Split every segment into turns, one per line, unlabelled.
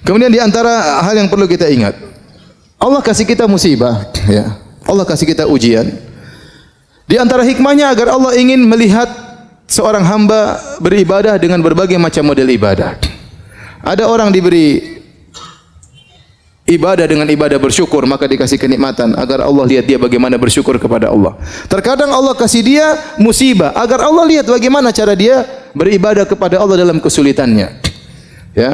Kemudian di antara hal yang perlu kita ingat, Allah kasih kita musibah, ya. Allah kasih kita ujian. Di antara hikmahnya agar Allah ingin melihat seorang hamba beribadah dengan berbagai macam model ibadah. Ada orang diberi ibadah dengan ibadah bersyukur, maka dikasih kenikmatan agar Allah lihat dia bagaimana bersyukur kepada Allah. Terkadang Allah kasih dia musibah agar Allah lihat bagaimana cara dia beribadah kepada Allah dalam kesulitannya. Ya.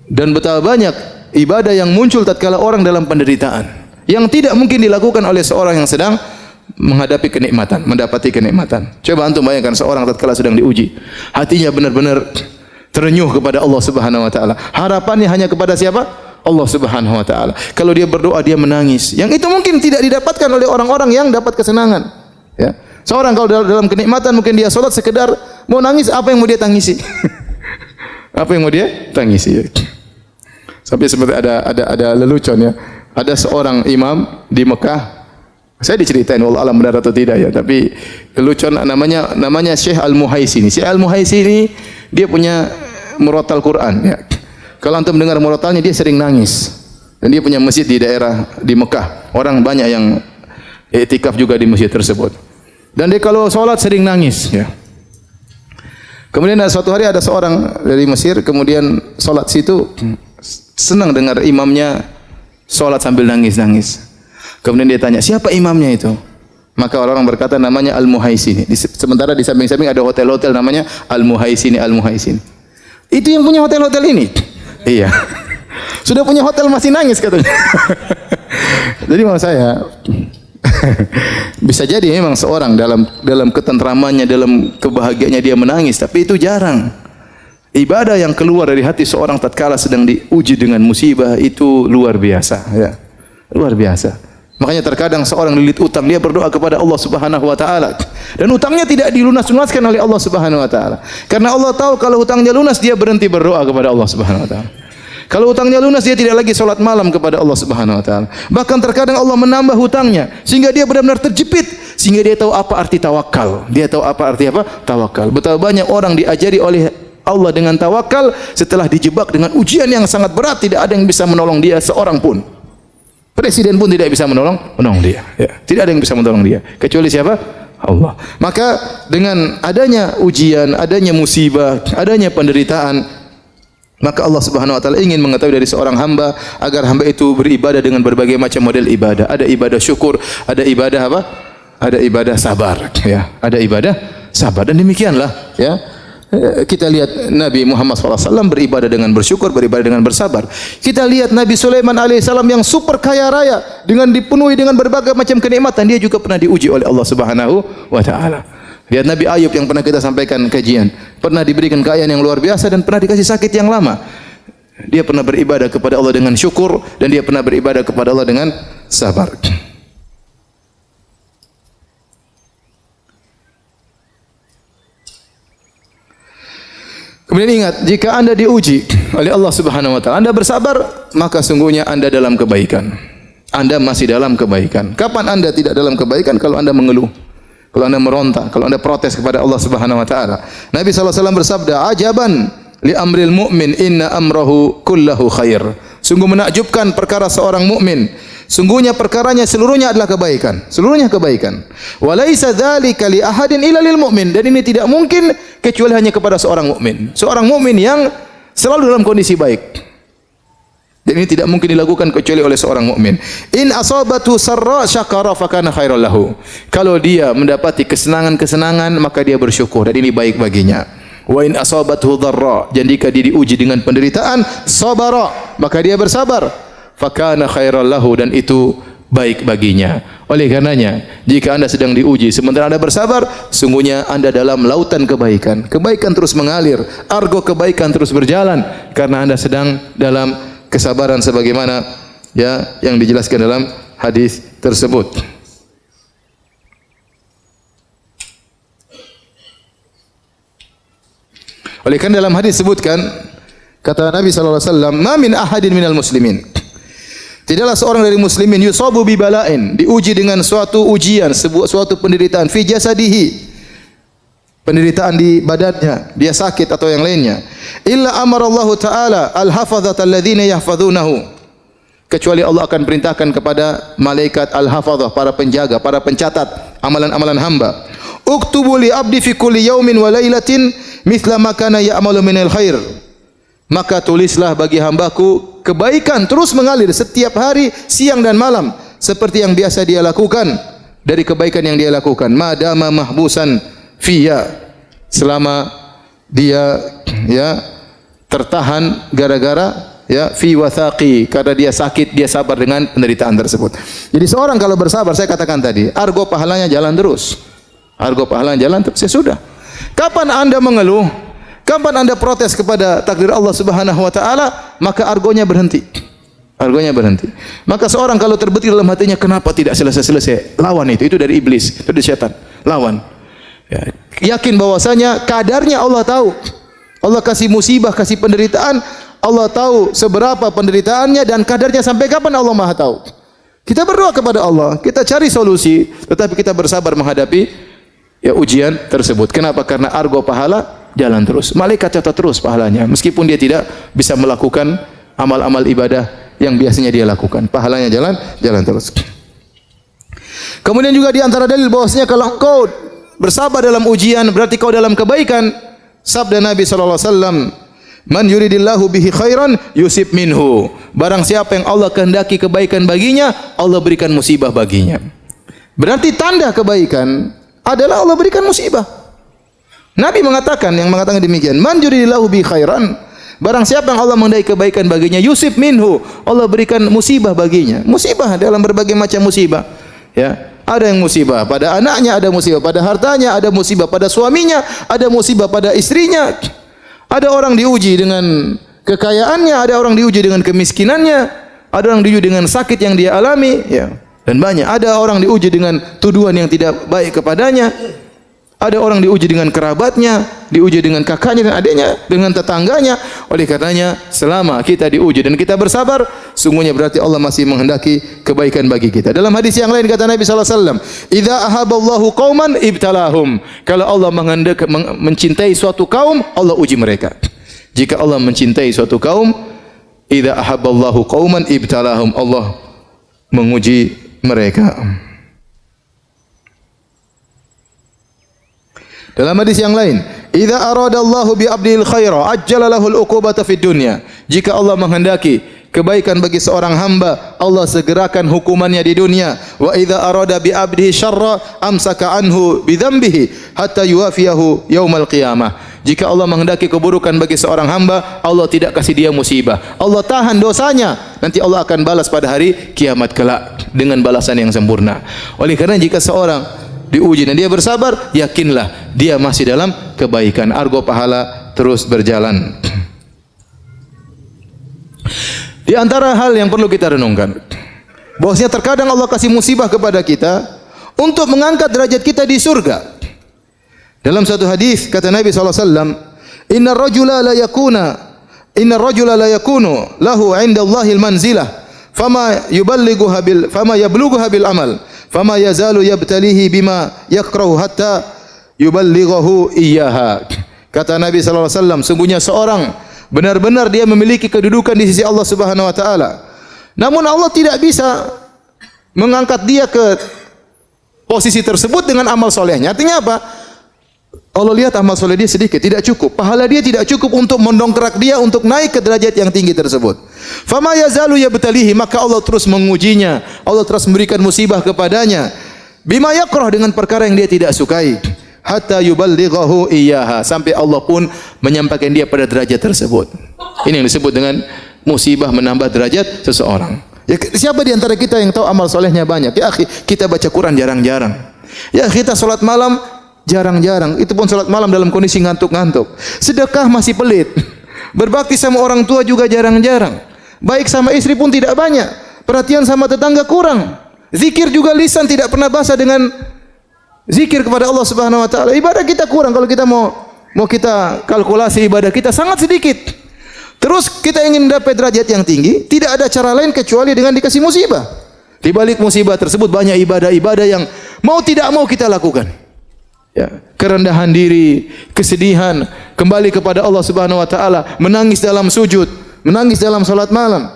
Dan betapa banyak ibadah yang muncul tatkala orang dalam penderitaan yang tidak mungkin dilakukan oleh seorang yang sedang menghadapi kenikmatan, mendapati kenikmatan. Coba antum bayangkan seorang tatkala sedang diuji, hatinya benar-benar terenyuh kepada Allah Subhanahu wa taala. Harapannya hanya kepada siapa? Allah Subhanahu wa taala. Kalau dia berdoa dia menangis. Yang itu mungkin tidak didapatkan oleh orang-orang yang dapat kesenangan. Ya. Seorang kalau dalam kenikmatan mungkin dia salat sekedar mau nangis, apa yang mau dia tangisi? Apa yang mau dia tangisi? Sampai seperti ada lelucon ya. Ada seorang imam di Mekah. Saya diceritain wallah alam benar atau tidak ya, tapi lelucon namanya Syekh Al-Muhaisini. Syekh Al-Muhaisini dia punya murotal Quran ya. Kalau antum dengar murotalnya dia sering nangis. Dan dia punya masjid di daerah di Mekah. Orang banyak yang iktikaf juga di masjid tersebut. Dan dia kalau salat sering nangis ya. Kemudian suatu hari ada seorang dari Mesir kemudian salat situ, senang dengar imamnya salat sambil nangis-nangis. Kemudian dia tanya, siapa imamnya itu? Maka orang berkata namanya Al-Muhaisini. Sementara di samping-samping ada hotel-hotel namanya Al-Muhaisini, Al-Muhaisini. Itu yang punya hotel-hotel ini? Iya. Sudah punya hotel masih nangis katanya. Jadi maksud saya bisa jadi memang seorang dalam ketentramannya, dalam kebahagiaannya dia menangis, tapi itu jarang. Ibadah yang keluar dari hati seorang tatkala sedang diuji dengan musibah itu luar biasa, ya. Luar biasa. Makanya terkadang seorang lilit utang, dia berdoa kepada Allah Subhanahu wa taala dan utangnya tidak dilunas-lunaskan oleh Allah Subhanahu wa taala. Karena Allah tahu kalau utangnya lunas dia berhenti berdoa kepada Allah Subhanahu wa taala. Kalau utangnya lunas dia tidak lagi salat malam kepada Allah Subhanahu wa taala. Bahkan terkadang Allah menambah hutangnya sehingga dia benar-benar terjepit, sehingga dia tahu apa arti tawakal. Dia tahu apa arti apa? Tawakal. Betapa banyak orang diajari oleh Allah dengan tawakal setelah dijebak dengan ujian yang sangat berat, tidak ada yang bisa menolong dia seorang pun. Presiden pun tidak bisa menolong dia. Ya. Tidak ada yang bisa menolong dia kecuali siapa? Allah. Maka dengan adanya ujian, adanya musibah, adanya penderitaan, maka Allah Subhanahu wa taala ingin mengetahui dari seorang hamba agar hamba itu beribadah dengan berbagai macam model ibadah. Ada ibadah syukur, ada ibadah apa? Ada ibadah sabar, ya. Ada ibadah sabar dan demikianlah, ya. Kita lihat Nabi Muhammad SAW beribadah dengan bersyukur, beribadah dengan bersabar. Kita lihat Nabi Sulaiman alaihissalam yang super kaya raya dengan dipenuhi dengan berbagai macam kenikmatan, dia juga pernah diuji oleh Allah Subhanahu wa taala. Lihat Nabi Ayub yang pernah kita sampaikan kajian, pernah diberikan kekayaan yang luar biasa dan pernah dikasih sakit yang lama. Dia pernah beribadah kepada Allah dengan syukur dan dia pernah beribadah kepada Allah dengan sabar. Kemudian ingat, jika Anda diuji oleh Allah Subhanahu wa taala, Anda bersabar, maka sungguhnya Anda dalam kebaikan. Anda masih dalam kebaikan. Kapan Anda tidak dalam kebaikan? Kalau Anda mengeluh, kalau Anda meronta, kalau Anda protes kepada Allah Subhanahu wa taala. Nabi sallallahu alaihi wasallam bersabda, "Ajaban li amril mu'min, inna amrahu kullahu khair." Sungguh menakjubkan perkara seorang mukmin. Sungguhnya perkaranya seluruhnya adalah kebaikan. Seluruhnya kebaikan. Wa laisa dzalika li ahadin illa lil mu'min. Dan ini tidak mungkin kecuali hanya kepada seorang mukmin. Seorang mukmin yang selalu dalam kondisi baik. Dan ini tidak mungkin dilakukan kecuali oleh seorang mukmin. In asabatu sarra syakara fakana khairal lahu. Kalau dia mendapati kesenangan-kesenangan maka dia bersyukur dan ini baik baginya. Wa in asabathu dharra, dan jika dia diuji dengan penderitaan, sabara, maka dia bersabar. Fakana khairal lahu, dan itu baik baginya. Oleh karenanya, jika Anda sedang diuji sementara Anda bersabar, sungguhnya Anda dalam lautan kebaikan. Kebaikan terus mengalir, argo kebaikan terus berjalan karena Anda sedang dalam kesabaran sebagaimana ya yang dijelaskan dalam hadis tersebut. Oleh karena dalam hadis sebutkan kata Nabi sallallahu alaihi wasallam, "Ma min ahadin minal muslimin." Tidaklah seorang dari muslimin yusabu bi bala'in, diuji dengan suatu ujian, suatu penderitaan fi jasadihi, penderitaan di badannya, dia sakit atau yang lainnya. Illa amarallahu ta'ala al-hafazata alladhina yahfazunahu. Kecuali Allah akan perintahkan kepada malaikat al-hafazah, para penjaga, para pencatat amalan-amalan hamba. Uktubu li abdi fi kulli yaumin wa lailatin mithla ma kana ya'malu minal khair. Maka tulislah bagi hambaku kebaikan terus mengalir setiap hari, siang dan malam, seperti yang biasa dia lakukan dari kebaikan yang dia lakukan. Madama mahbusan fiya, selama dia tertahan gara-gara fi wathaqi, karena dia sakit, dia sabar dengan penderitaan tersebut. Jadi seorang kalau bersabar, saya katakan tadi, argo pahalanya jalan terus. Argo pahalanya jalan terus, ya sudah. Kapan Anda mengeluh, kapan Anda protes kepada takdir Allah Subhanahu wa taala, maka argonya berhenti. Argonya berhenti. Maka seorang kalau terbetik dalam hatinya, kenapa tidak selesai-selesai? Lawan itu dari iblis, itu dari setan. Lawan. Ya, yakin bahwasanya kadarnya Allah tahu. Allah kasih musibah, kasih penderitaan, Allah tahu seberapa penderitaannya dan kadarnya sampai kapan, Allah Maha tahu. Kita berdoa kepada Allah, kita cari solusi, tetapi kita bersabar menghadapi ujian tersebut. Kenapa? Karena argo pahala jalan terus. Malaikat catat terus pahalanya, meskipun dia tidak bisa melakukan amal-amal ibadah yang biasanya dia lakukan. Pahalanya jalan terus. Kemudian juga di antara dalil bahwasanya kalau engkau bersabar dalam ujian, berarti kau dalam kebaikan. Sabda Nabi sallallahu alaihi wasallam, "Man yuridillahu bihi khairan yusib minhu." Barang siapa yang Allah kehendaki kebaikan baginya, Allah berikan musibah baginya. Berarti tanda kebaikan adalah Allah berikan musibah. Nabi mengatakan demikian, "Man yuridillahu bihi khairan." Barang siapa yang Allah menghendaki kebaikan baginya, yusib minhu, Allah berikan musibah baginya. Musibah dalam berbagai macam musibah. Ya. Ada yang musibah pada anaknya, ada musibah pada hartanya, ada musibah pada suaminya, ada musibah pada istrinya. Ada orang diuji dengan kekayaannya, ada orang diuji dengan kemiskinannya, ada orang diuji dengan sakit yang dia alami, ya. Dan banyak. Ada orang diuji dengan tuduhan yang tidak baik kepadanya. Ada orang diuji dengan kerabatnya, diuji dengan kakaknya dan adiknya, dengan tetangganya. Oleh karenanya, selama kita diuji dan kita bersabar, sungguhnya berarti Allah masih menghendaki kebaikan bagi kita. Dalam hadis yang lain kata Nabi sallallahu alaihi wasallam, "Idza ahaballahu qauman ibtalahum." Kalau Allah mencintai suatu kaum, Allah uji mereka. Jika Allah mencintai suatu kaum, idza ahaballahu qauman ibtalahum, Allah menguji mereka. Dalam hadis yang lain, "Idza aradallahu bi 'abdil khaira, ajjala lahul 'uqubata fid dunya." Jika Allah menghendaki kebaikan bagi seorang hamba, Allah segerakan hukumannya di dunia. "Wa idza arada bi 'abdihi syarra, amsaka anhu bi dzambihi hatta yuwafiyahu yaumal qiyamah." Jika Allah menghendaki keburukan bagi seorang hamba, Allah tidak kasih dia musibah. Allah tahan dosanya, nanti Allah akan balas pada hari kiamat kelak dengan balasan yang sempurna. Oleh karena jika seorang diuji dan dia bersabar, yakinlah dia masih dalam kebaikan. Argo pahala terus berjalan. Di antara hal yang perlu kita renungkan, bahwasanya terkadang Allah kasih musibah kepada kita untuk mengangkat derajat kita di surga. Dalam satu hadis kata Nabi SAW, "Innar rajula la yakunu lahu 'inda Allahil manzilah, fama yablughuha bil amal. Fama yazalu yabtalihi bima yakrahu hatta yuballighahu iyyaha." Kata Nabi sallallahu alaihi wasallam, sungguhnya seorang benar-benar dia memiliki kedudukan di sisi Allah Subhanahu wa taala. Namun Allah tidak bisa mengangkat dia ke posisi tersebut dengan amal solehnya. Artinya apa? Allah lihat amal soleh dia sedikit, tidak cukup. Pahala dia tidak cukup untuk mendongkrak dia untuk naik ke derajat yang tinggi tersebut. Fama yazalu yabtalihi, maka Allah terus mengujinya. Allah terus memberikan musibah kepadanya. Bima yakrah, dengan perkara yang dia tidak sukai. Hatta yuballighahu iyyaha, sampai Allah pun menyampaikan dia pada derajat tersebut. Ini yang disebut dengan musibah menambah derajat seseorang. Ya, siapa di antara kita yang tahu amal solehnya banyak? Ya akhi, kita baca Quran jarang-jarang. Ya, kita salat malam jarang-jarang. Itu pun salat malam dalam kondisi ngantuk-ngantuk. Sedekah masih pelit. Berbakti sama orang tua juga jarang-jarang. Baik sama istri pun tidak banyak. Perhatian sama tetangga kurang. Zikir juga lisan tidak pernah basah dengan zikir kepada Allah Subhanahu wa taala. Ibadah kita kurang. Kalau kita mau kita kalkulasi ibadah kita sangat sedikit. Terus kita ingin mendapat derajat yang tinggi, tidak ada cara lain kecuali dengan dikasih musibah. Di balik musibah tersebut banyak ibadah-ibadah yang mau tidak mau kita lakukan. Ya, kerendahan diri, kesedihan, kembali kepada Allah Subhanahu wa taala, menangis dalam sujud, menangis dalam salat malam.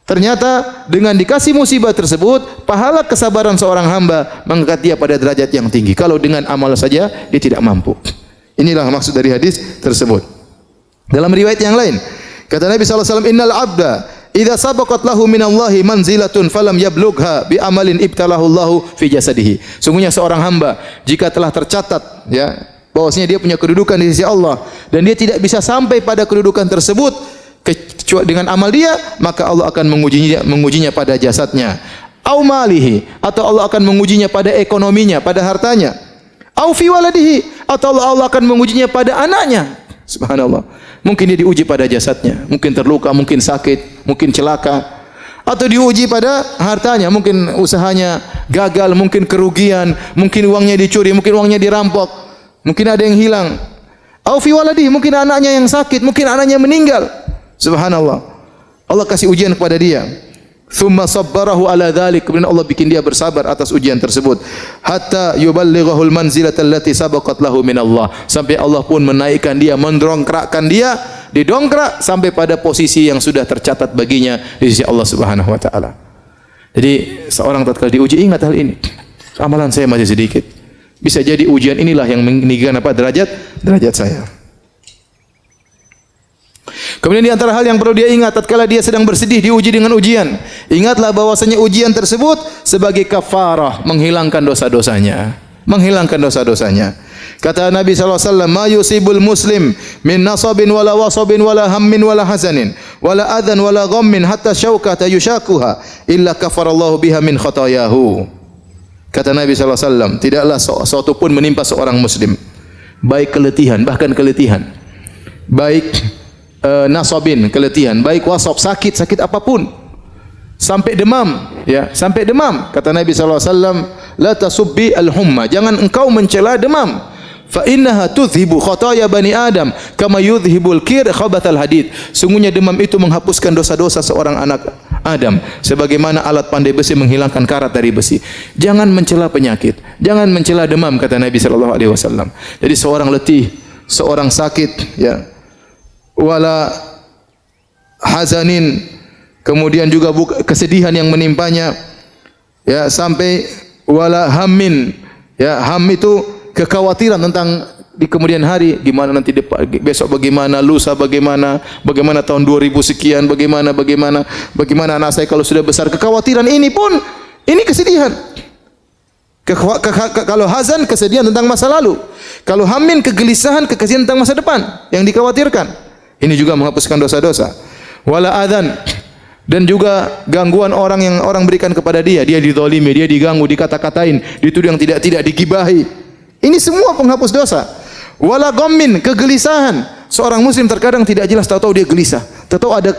Ternyata dengan dikasih musibah tersebut, pahala kesabaran seorang hamba mengangkat dia pada derajat yang tinggi. Kalau dengan amal saja dia tidak mampu. Inilah maksud dari hadis tersebut. Dalam riwayat yang lain, kata Nabi sallallahu alaihi wasallam, "Innal 'abda idza sabaqat lahu minallahi manzilatun falam yablugha bi amalin ibtalahu Allahu fi jasadihi." Sungguhnya seorang hamba jika telah tercatat ya bahwasanya dia punya kedudukan di sisi Allah dan dia tidak bisa sampai pada kedudukan tersebut kecuali dengan amal dia, maka Allah akan mengujinya pada jasadnya. Au malihi, atau Allah akan mengujinya pada ekonominya, pada hartanya. Au fi waladihi, atau Allah akan mengujinya pada anaknya. Subhanallah. Mungkin dia diuji pada jasadnya, mungkin terluka, mungkin sakit, mungkin celaka, atau diuji pada hartanya, mungkin usahanya gagal, mungkin kerugian, mungkin uangnya dicuri, mungkin uangnya dirampok, mungkin ada yang hilang. Au fi waladihi, mungkin anaknya yang sakit, mungkin anaknya meninggal. Subhanallah. Allah kasih ujian kepada dia. Thumma sabbarahu ala dhalik, kemudian Allah bikin dia bersabar atas ujian tersebut, hatta yuballighahul manzilata allati sabaqat lahu min Allah, sampai Allah pun menaikkan dia, mendongkrakkan dia, didongkrak sampai pada posisi yang sudah tercatat baginya di sisi Allah Subhanahu wa taala. Jadi seorang tatkala diuji ingat hal ini. Amalan saya masih sedikit. Bisa jadi ujian inilah yang meninggikan derajat saya. Kemudian di antara hal yang perlu dia ingat tatkala dia sedang bersedih diuji dengan ujian, ingatlah bahwasanya ujian tersebut sebagai kafarah, menghilangkan dosa-dosanya, menghilangkan dosa-dosanya. Kata Nabi sallallahu alaihi wasallam, "Ma yusibul muslim min nasabin wala wasabin wala hammin wala hazanin wala adhan wala ghammin hatta syaukata yushakuha illa kafarallahu biha min khatayahu." Kata Nabi sallallahu alaihi wasallam, tidaklah sesuatu pun menimpa seorang muslim, baik keletihan, bahkan keletihan, baik nasabin, keletihan, baik wasab, sakit apapun, sampai demam, ya, sampai demam. Kata Nabi sallallahu alaihi wasallam, la tasubbi al-humma, jangan engkau mencela demam. Fa innaha tudhibu khataya bani Adam kama yudhibul kir khabathal hadid. Sungguhnya demam itu menghapuskan dosa-dosa seorang anak Adam sebagaimana alat pandai besi menghilangkan karat dari besi. Jangan mencela penyakit, jangan mencela demam, kata Nabi sallallahu alaihi wasallam. Jadi seorang letih, seorang sakit, ya, wala hazanin, kemudian juga kesedihan yang menimpanya, ya, sampai wala hammin, ya, ham itu kekhawatiran tentang di kemudian hari, gimana nanti besok, bagaimana lusa, bagaimana tahun 2000 sekian, bagaimana anak saya kalau sudah besar. Kekhawatiran ini pun ini kesedihan. Kalau hazan, kesedihan tentang masa lalu. Kalau hammin, kegelisahan, kekesian tentang masa depan yang dikhawatirkan. Ini juga menghapuskan dosa-dosa. Wala adzan, dan juga gangguan orang yang orang berikan kepada dia dizalimi, dia diganggu, dikata-katain, dituduh yang tidak digibahi. Ini semua penghapus dosa. Wala ghammin, kegelisahan. Seorang muslim terkadang tidak jelas, tahu-tahu dia gelisah, tahu-tahu ada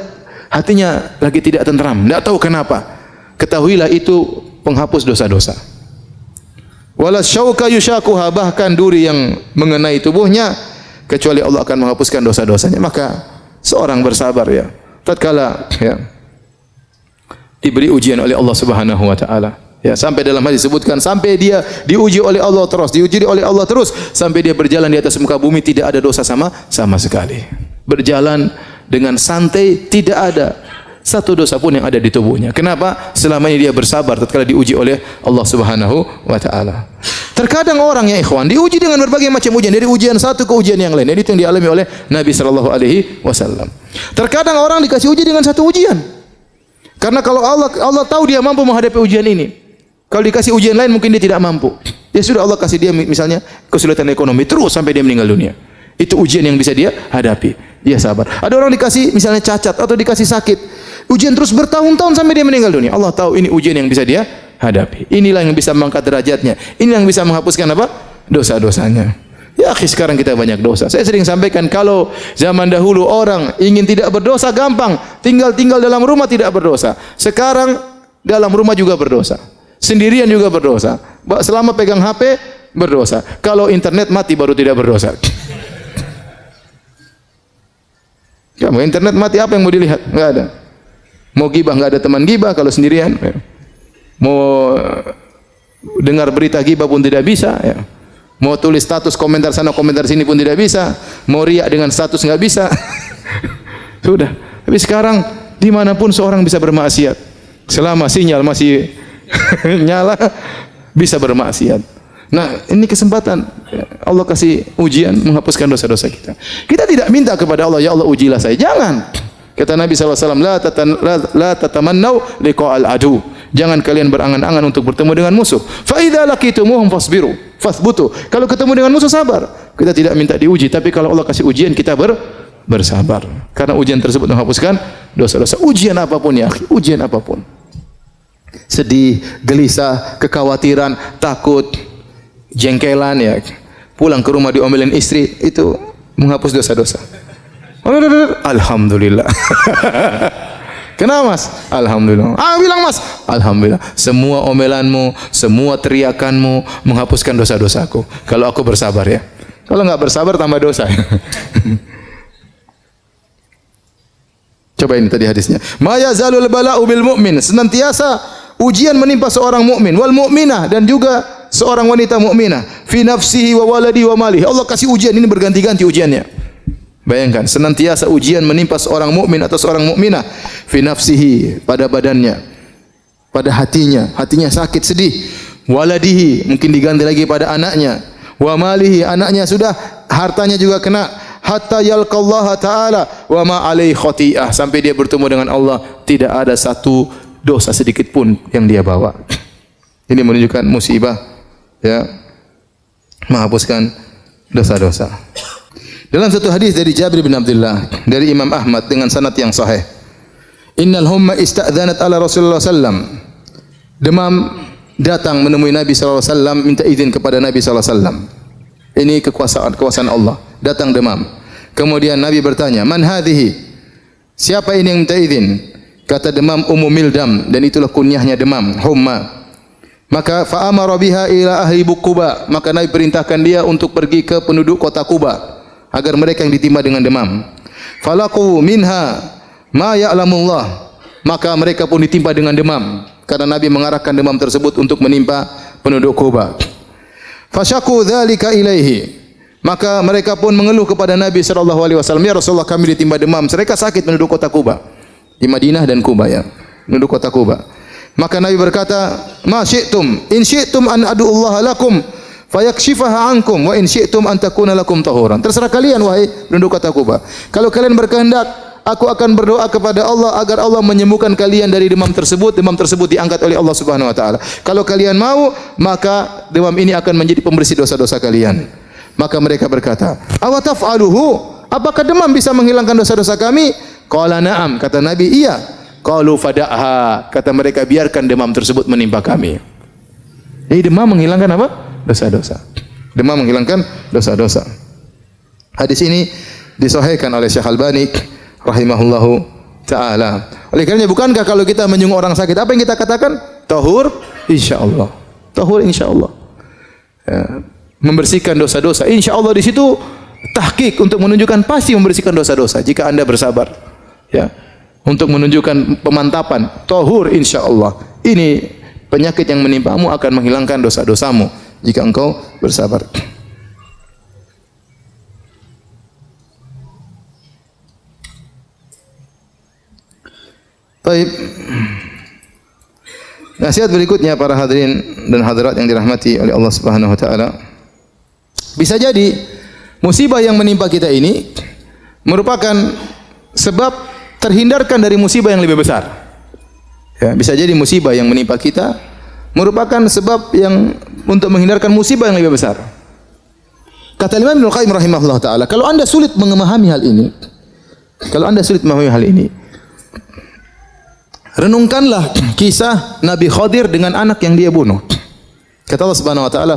hatinya lagi tidak tenteram, tidak tahu kenapa. Ketahuilah itu penghapus dosa-dosa. Wala syauka yushakuha, bahkan duri yang mengenai tubuhnya, kecuali Allah akan menghapuskan dosa-dosanya. Maka seorang bersabar, ya, tatkala, ya, diberi ujian oleh Allah Subhanahu wa taala. Ya, sampai dalam hadis disebutkan sampai dia diuji oleh Allah terus, sampai dia berjalan di atas muka bumi tidak ada dosa sama sekali. Berjalan dengan santai, tidak ada satu dosa pun yang ada di tubuhnya. Kenapa? Selama ini dia bersabar tatkala diuji oleh Allah Subhanahu wa taala. Terkadang orang, ya ikhwan, diuji dengan berbagai macam ujian, dari ujian satu ke ujian yang lain. Itu yang dialami oleh Nabi sallallahu alaihi wasallam. Terkadang orang dikasih uji dengan satu ujian. Karena kalau Allah tahu dia mampu menghadapi ujian ini. Kalau dikasih ujian lain mungkin dia tidak mampu. Ya sudah, Allah kasih dia misalnya kesulitan ekonomi terus sampai dia meninggal dunia. Itu ujian yang bisa dia hadapi. Dia sabar. Ada orang dikasih misalnya cacat atau dikasih sakit. Ujian terus bertahun-tahun sampai dia meninggal dunia. Allah tahu ini ujian yang bisa dia hadapi. Inilah yang bisa mengangkat derajatnya. Ini yang bisa menghapuskan apa? Dosa-dosanya. Ya akhi, sekarang kita banyak dosa. Saya sering sampaikan, kalau zaman dahulu orang ingin tidak berdosa gampang. Tinggal dalam rumah tidak berdosa. Sekarang dalam rumah juga berdosa. Sendirian juga berdosa. Selama pegang HP berdosa. Kalau internet mati baru tidak berdosa. Kamu internet mati, apa yang mau dilihat? Enggak ada. Mau gibah, enggak ada teman gibah kalau sendirian. Mau dengar berita gibah pun tidak bisa, ya. Mau tulis status komentar sana komentar sini pun tidak bisa. Mau riak dengan status enggak bisa. Sudah. Tapi sekarang dimanapun seorang bisa bermaksiat. Selama sinyal masih nyala bisa bermaksiat. Nah, ini kesempatan Allah kasih ujian menghapuskan dosa-dosa kita. Kita tidak minta kepada Allah, ya Allah ujilah saya. Jangan. Kata Nabi SAW, la tatamannau liqa'al adu. Jangan kalian berangan-angan untuk bertemu dengan musuh. Fa idza laqitumuhum fasbiru, fasbutu. Kalau ketemu dengan musuh sabar. Kita tidak minta diuji, tapi kalau Allah kasih ujian kita bersabar. Karena ujian tersebut menghapuskan dosa-dosa. Ujian apapun ya, ujian apapun. Sedih, gelisah, kekhawatiran, takut, jengkelan ya. Pulang ke rumah diomelin istri, itu menghapus dosa-dosa. Alhamdulillah. Kenapa mas? Alhamdulillah. Bilang mas, alhamdulillah. Semua omelanmu, semua teriakanmu menghapuskan dosa-dosaku. Kalau aku bersabar ya. Kalau enggak bersabar tambah dosa. Coba ini tadi hadisnya. Ma yazalul bala'u bil mu'min. Senantiasa ujian menimpa seorang mukmin wal mu'minah dan juga seorang wanita mukminah fi nafsihi wa waladi wa malihi. Allah kasih ujian ini berganti-ganti ujiannya. Bayangkan, senantiasa ujian menimpa seorang mukmin atau seorang mukminah fi nafsihi, pada badannya, pada hatinya sakit sedih, waladihi mungkin diganti lagi pada anaknya, wa malihi anaknya sudah, hartanya juga kena, hatta yalqallaha ta'ala wa ma alaihi khati'ah, sampai dia bertemu dengan Allah tidak ada satu dosa sedikit pun yang dia bawa. Ini menunjukkan musibah ya, menghapuskan dosa-dosa. Dalam satu hadis dari Jabir bin Abdullah dari Imam Ahmad dengan sanad yang sahih. Innal humma ista'dzanat ala Rasulullah sallam. Demam datang menemui Nabi sallallahu alaihi wasallam minta izin kepada Nabi sallallahu alaihi wasallam. Ini kekuasaan Allah. Datang demam. Kemudian Nabi bertanya, "Man hadhihi?" Siapa ini yang minta izin? Kata demam Ummu Mildam dan itulah kunyahnya demam, humma. Maka fa amara biha ila ahli Quba. Maka Nabi perintahkan dia untuk pergi ke penduduk kota Quba agar mereka yang ditimpa dengan demam. Falaqu minha ma ya'lamullah. Maka mereka pun ditimpa dengan demam karena Nabi mengarahkan demam tersebut untuk menimpa penduduk Quba. Fasyaku dzalika ilaihi. Maka mereka pun mengeluh kepada Nabi sallallahu alaihi wasallam, "Ya Rasulullah, kami ditimpa demam." Mereka sakit penduduk kota Quba. Di Madinah dan Quba ya. Penduduk kota Quba. Maka Nabi berkata, "Ma syi'tum, in syi'tum an ad'ullaha lakum fayakshifaha ankum wa in syi'tum an takuna lakum tahuran." Terserah kalian wahai penduduk kota Quba. Kalau kalian berkehendak, aku akan berdoa kepada Allah agar Allah menyembuhkan kalian dari demam tersebut. Demam tersebut diangkat oleh Allah Subhanahu wa taala. Kalau kalian mau, maka demam ini akan menjadi pembersih dosa-dosa kalian. Maka mereka berkata, "Awa taf'aluhu?" Apakah demam bisa menghilangkan dosa-dosa kami? Qala na'am, kata Nabi, iya. Qalu fada'ha, kata mereka, biarkan demam tersebut menimpa kami. Jadi demam menghilangkan apa? Dosa-dosa. Demam menghilangkan dosa-dosa. Hadis ini disahihkan oleh Syekh Albani rahimahullahu taala. Oleh karenanya bukankah kalau kita menyungguh orang sakit, apa yang kita katakan? Tahur insyaallah. Tahur insyaallah. Ya, membersihkan dosa-dosa. Insyaallah di situ tahqiq untuk menunjukkan pasti membersihkan dosa-dosa jika Anda bersabar. Ya. Untuk menunjukkan pemantapan, tahur insyaallah. Ini penyakit yang menimpamu akan menghilangkan dosa-dosamu jika engkau bersabar. Baik. Nasihat berikutnya para hadirin dan hadirat yang dirahmati oleh Allah Subhanahu wa taala. Bisa jadi musibah yang menimpa kita ini merupakan sebab terhindarkan dari musibah yang lebih besar. Ya, bisa jadi musibah yang menimpa kita merupakan sebab yang untuk menghindarkan musibah yang lebih besar. Kata Imam Ibnu Qayyim rahimahullah taala, kalau Anda sulit memahami hal ini, renungkanlah kisah Nabi Khadir dengan anak yang dia bunuh. Kata Allah Subhanahu wa taala,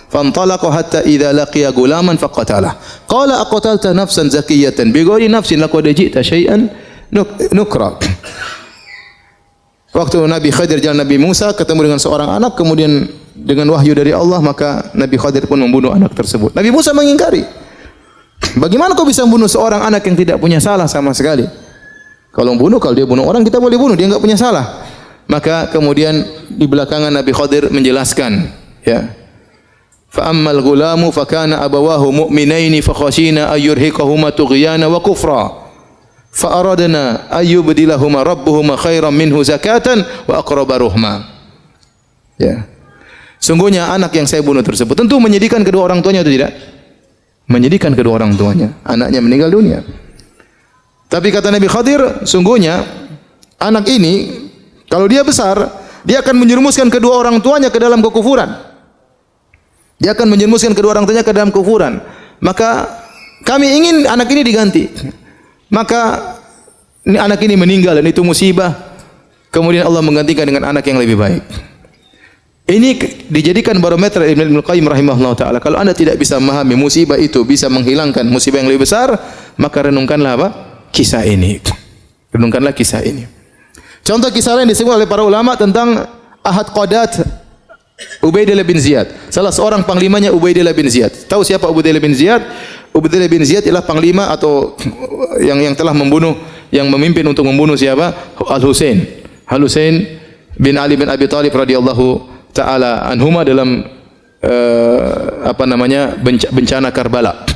fantalaqa hatta idza laqiya gulaman faqatalah. Qala aqatalta nafsan zakiyatan bighairi nafsin laqad ji'ta syai'an nukra. Waktu Nabi Khadir jalan Nabi Musa ketemu dengan seorang anak, kemudian dengan wahyu dari Allah maka Nabi Khadir pun membunuh anak tersebut. Nabi Musa mengingkari. Bagaimana kau bisa membunuh seorang anak yang tidak punya salah sama sekali? Kalau dia bunuh orang kita boleh bunuh, dia enggak punya salah. Maka kemudian di belakangan Nabi Khadir menjelaskan, ya. Fa ammal ghulamu fa kana abawahu mu'minaini fa khashina ay yurhiqahuma tughyana wa kufra. Fa aradna ay yubdilahuma rabbuhuma khairan minhu zakatan wa aqraba ruhma. Ya. Sungguhnya anak yang saya bunuh tersebut tentu menyedihkan kedua orang tuanya atau tidak? Menyedihkan kedua orang tuanya. Anaknya meninggal dunia. Tapi kata Nabi Khadir, sungguhnya anak ini kalau dia besar, dia akan menjerumuskan kedua orang tuanya ke dalam kekufuran. Dia akan menjerumuskan kedua orang tuanya ke dalam kekufuran. Maka kami ingin anak ini diganti. Maka anak ini meninggal dan itu musibah. Kemudian Allah menggantikan dengan anak yang lebih baik. Ini dijadikan barometer Ibnu Qayyim rahimahullah taala. Kalau Anda tidak bisa memahami musibah itu bisa menghilangkan musibah yang lebih besar, maka renungkanlah apa? Kisah ini. Renungkanlah kisah ini. Contoh kisah lain disebut oleh para ulama tentang Ahad Qadat Ubaidillah bin Ziyad. Salah seorang panglimanya Ubaidillah bin Ziyad. Tahu siapa Ubaidillah bin Ziyad? Ubaidillah bin Ziyad ialah panglima atau yang telah membunuh, yang memimpin untuk membunuh siapa? Al-Husain. Al-Husain bin Ali bin Abi Thalib radhiyallahu taala anhuma dalam bencana Karbala.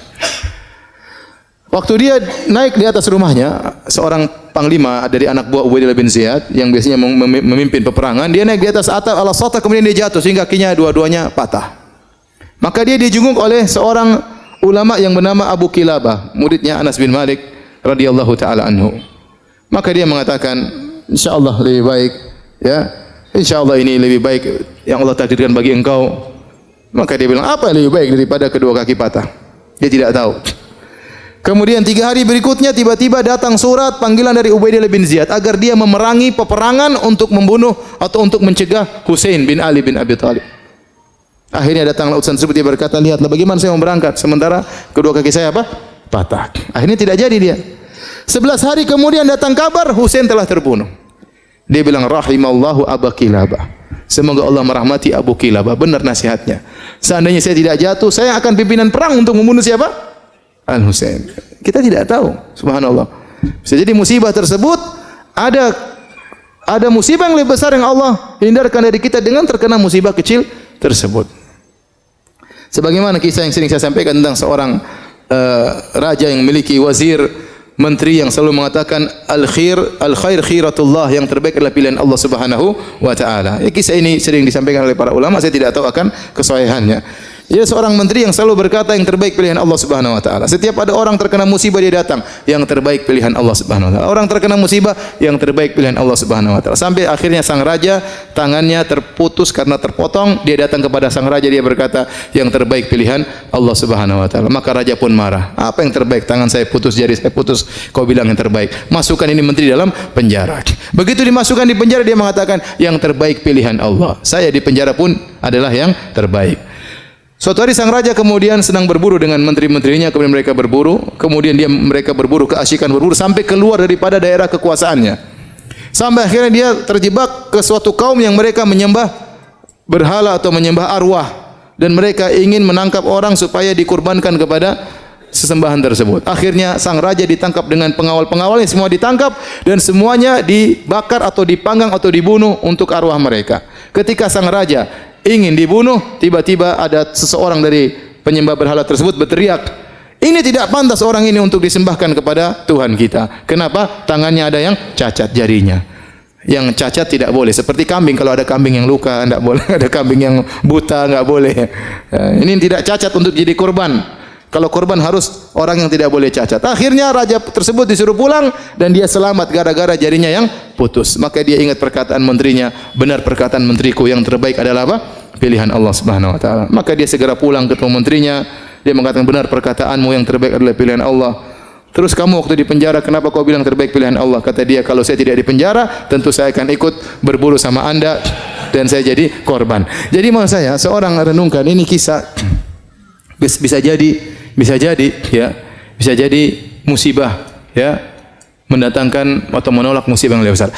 Waktu dia naik di atas rumahnya, seorang panglima dari anak buah Ubaidillah bin Ziyad yang biasanya memimpin peperangan, dia naik di atas atap al-Sata, kemudian dia jatuh sehingga kakinya dua-duanya patah. Maka dia dijunguk oleh seorang ulama yang bernama Abu Kilabah, muridnya Anas bin Malik radhiyallahu taala anhu. Maka dia mengatakan, insyaallah lebih baik, ya. Insyaallah ini lebih baik yang Allah takdirkan bagi engkau. Maka dia bilang, apa yang lebih baik daripada kedua kaki patah? Dia tidak tahu. Kemudian 3 hari berikutnya tiba-tiba datang surat panggilan dari Ubaidillah bin Ziyad agar dia memerangi peperangan untuk membunuh atau untuk mencegah Husain bin Ali bin Abi Thalib. Akhirnya datanglah utusan tersebut, dia berkata, lihatlah bagaimana saya mau berangkat sementara kedua kaki saya apa? Patah. Akhirnya tidak jadi dia. 11 hari kemudian datang kabar Husain telah terbunuh. Dia bilang, rahimallahu Abu Kilabah. Semoga Allah merahmati Abu Kilabah. Benar nasihatnya. Seandainya saya tidak jatuh, saya akan pimpinan perang untuk membunuh siapa? Al-Husain. Kita tidak tahu, subhanallah. Bisa jadi musibah tersebut ada musibah yang lebih besar yang Allah hindarkan dari kita dengan terkena musibah kecil tersebut. Sebagaimana kisah yang sering saya sampaikan tentang seorang raja yang memiliki wazir, menteri yang selalu mengatakan al-khair khiratullah, yang terbaik adalah pilihan Allah Subhanahu wa taala. Kisah ini sering disampaikan oleh para ulama, saya tidak tahu akan kesahihannya. Ia seorang menteri yang selalu berkata yang terbaik pilihan Allah Subhanahu wa taala. Setiap ada orang terkena musibah dia datang, yang terbaik pilihan Allah Subhanahu wa taala. Orang terkena musibah, yang terbaik pilihan Allah Subhanahu wa taala. Sampai akhirnya sang raja tangannya terputus karena terpotong, dia datang kepada sang raja, dia berkata, yang terbaik pilihan Allah Subhanahu wa taala. Maka raja pun marah. Apa yang terbaik? Tangan saya putus, jari saya putus, kau bilang yang terbaik. Masukkan ini menteri dalam penjara. Begitu dimasukkan di penjara, dia mengatakan, yang terbaik pilihan Allah. Saya di penjara pun adalah yang terbaik. Suatu hari sang raja kemudian senang berburu dengan menteri-menterinya, kemudian mereka berburu, kemudian mereka berburu, keasyikan berburu sampai keluar daripada daerah kekuasaannya. Sampai akhirnya dia terjebak ke suatu kaum yang mereka menyembah berhala atau menyembah arwah, dan mereka ingin menangkap orang supaya dikurbankan kepada sesembahan tersebut. Akhirnya sang raja ditangkap dengan pengawal-pengawalnya, semua ditangkap dan semuanya dibakar atau dipanggang atau dibunuh untuk arwah mereka. Ketika sang raja ingin dibunuh, tiba-tiba ada seseorang dari penyembah berhala tersebut berteriak, ini tidak pantas orang ini untuk disembahkan kepada Tuhan kita. Kenapa? Tangannya ada yang cacat jarinya. Yang cacat tidak boleh. Seperti kambing, kalau ada kambing yang luka tidak boleh. Ada kambing yang buta tidak boleh. Ini tidak cacat untuk jadi korban. Kalau korban harus orang yang tidak boleh cacat. Akhirnya raja tersebut disuruh pulang dan dia selamat gara-gara jarinya yang putus. Maka dia ingat perkataan menterinya, benar perkataan menteriku, yang terbaik adalah apa? Pilihan Allah Subhanahu wa taala. Maka dia segera pulang ketemu menterinya, dia mengatakan, benar perkataanmu, yang terbaik adalah pilihan Allah. Terus kamu waktu di penjara kenapa kau bilang terbaik pilihan Allah? Kata dia, kalau saya tidak di penjara, tentu saya akan ikut berburu sama Anda dan saya jadi korban. Jadi maksud saya, seorang renungkan ini kisah, bisa jadi musibah, ya, mendatangkan atau menolak musibah yang lebih besar.